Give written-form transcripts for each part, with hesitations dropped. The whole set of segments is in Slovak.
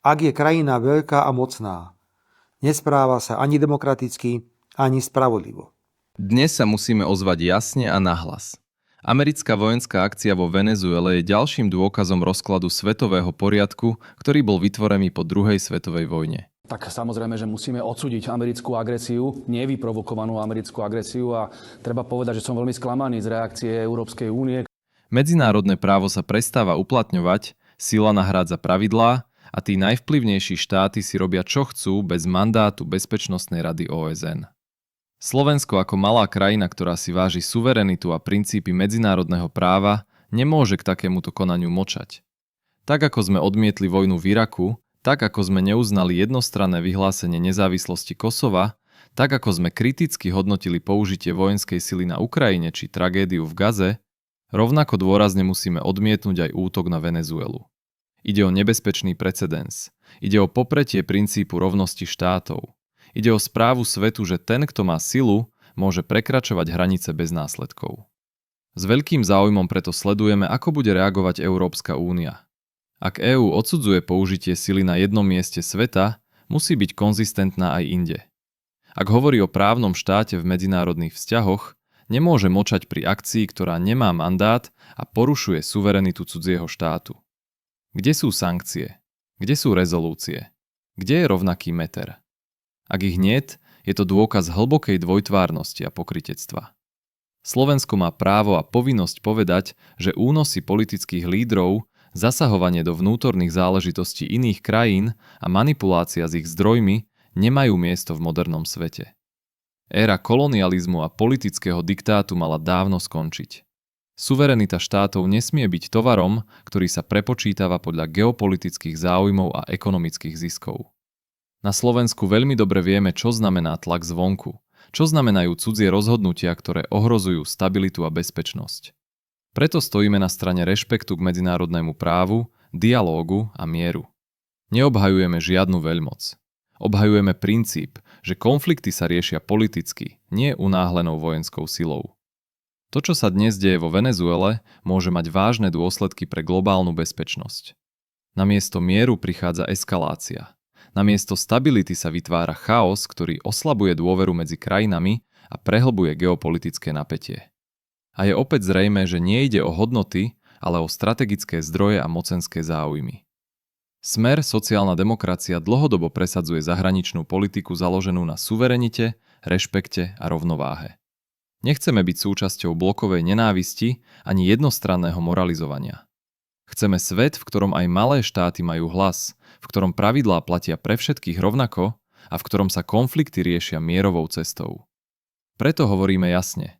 ak je krajina veľká a mocná. Nespráva sa ani demokraticky, ani spravodlivo. Dnes sa musíme ozvať jasne a nahlas. Americká vojenská akcia vo Venezuele je ďalším dôkazom rozkladu svetového poriadku, ktorý bol vytvorený po druhej svetovej vojne. Tak samozrejme, že musíme odsúdiť americkú agresiu, nevyprovokovanú americkú agresiu a treba povedať, že som veľmi sklamaný z reakcie Európskej únie. Medzinárodné právo sa prestáva uplatňovať, sila nahrádza pravidlá a tí najvplyvnejší štáty si robia čo chcú bez mandátu Bezpečnostnej rady OSN. Slovensko ako malá krajina, ktorá si váži suverenitu a princípy medzinárodného práva, nemôže k takémuto konaniu mlčať. Tak ako sme odmietli vojnu v Iraku, tak ako sme neuznali jednostranné vyhlásenie nezávislosti Kosova, tak ako sme kriticky hodnotili použitie vojenskej sily na Ukrajine či tragédiu v Gaze, rovnako dôrazne musíme odmietnúť aj útok na Venezuelu. Ide o nebezpečný precedens. Ide o popretie princípu rovnosti štátov. Ide o správu svetu, že ten, kto má silu, môže prekračovať hranice bez následkov. S veľkým záujmom preto sledujeme, ako bude reagovať Európska únia. Ak EÚ odsudzuje použitie sily na jednom mieste sveta, musí byť konzistentná aj inde. Ak hovorí o právnom štáte v medzinárodných vzťahoch, nemôže mlčať pri akcii, ktorá nemá mandát a porušuje suverenitu cudzieho štátu. Kde sú sankcie? Kde sú rezolúcie? Kde je rovnaký meter? Ak ich niet, je to dôkaz hlbokej dvojtvárnosti a pokrytectva. Slovensko má právo a povinnosť povedať, že únosy politických lídrov, zasahovanie do vnútorných záležitostí iných krajín a manipulácia s ich zdrojmi nemajú miesto v modernom svete. Éra kolonializmu a politického diktátu mala dávno skončiť. Suverenita štátov nesmie byť tovarom, ktorý sa prepočítava podľa geopolitických záujmov a ekonomických ziskov. Na Slovensku veľmi dobre vieme, čo znamená tlak zvonku, čo znamenajú cudzie rozhodnutia, ktoré ohrozujú stabilitu a bezpečnosť. Preto stojíme na strane rešpektu k medzinárodnému právu, dialógu a mieru. Neobhajujeme žiadnu veľmoc. Obhajujeme princíp, že konflikty sa riešia politicky, nie unáhlenou vojenskou silou. To, čo sa dnes deje vo Venezuele, môže mať vážne dôsledky pre globálnu bezpečnosť. Namiesto mieru prichádza eskalácia. Namiesto stability sa vytvára chaos, ktorý oslabuje dôveru medzi krajinami a prehlbuje geopolitické napätie. A je opäť zrejmé, že nie ide o hodnoty, ale o strategické zdroje a mocenské záujmy. Smer sociálna demokracia dlhodobo presadzuje zahraničnú politiku založenú na suverenite, rešpekte a rovnováhe. Nechceme byť súčasťou blokovej nenávisti ani jednostranného moralizovania. Chceme svet, v ktorom aj malé štáty majú hlas, v ktorom pravidlá platia pre všetkých rovnako a v ktorom sa konflikty riešia mierovou cestou. Preto hovoríme jasne.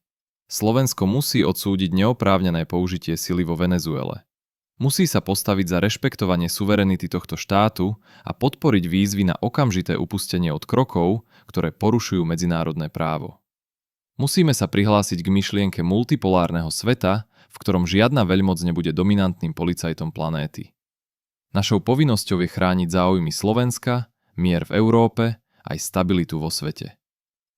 Slovensko musí odsúdiť neoprávnené použitie sily vo Venezuele. Musí sa postaviť za rešpektovanie suverenity tohto štátu a podporiť výzvy na okamžité upustenie od krokov, ktoré porušujú medzinárodné právo. Musíme sa prihlásiť k myšlienke multipolárneho sveta, v ktorom žiadna veľmoc nebude dominantným policajtom planéty. Našou povinnosťou je chrániť záujmy Slovenska, mier v Európe, aj stabilitu vo svete.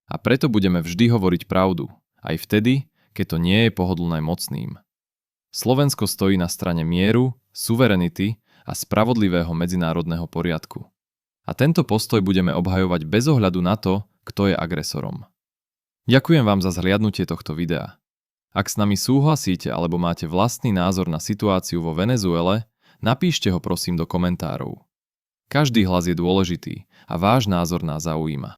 A preto budeme vždy hovoriť pravdu, aj vtedy, keď to nie je pohodlné mocným. Slovensko stojí na strane mieru, suverenity a spravodlivého medzinárodného poriadku. A tento postoj budeme obhajovať bez ohľadu na to, kto je agresorom. Ďakujem vám za zhliadnutie tohto videa. Ak s nami súhlasíte alebo máte vlastný názor na situáciu vo Venezuele, napíšte ho prosím do komentárov. Každý hlas je dôležitý a váš názor nás zaujíma.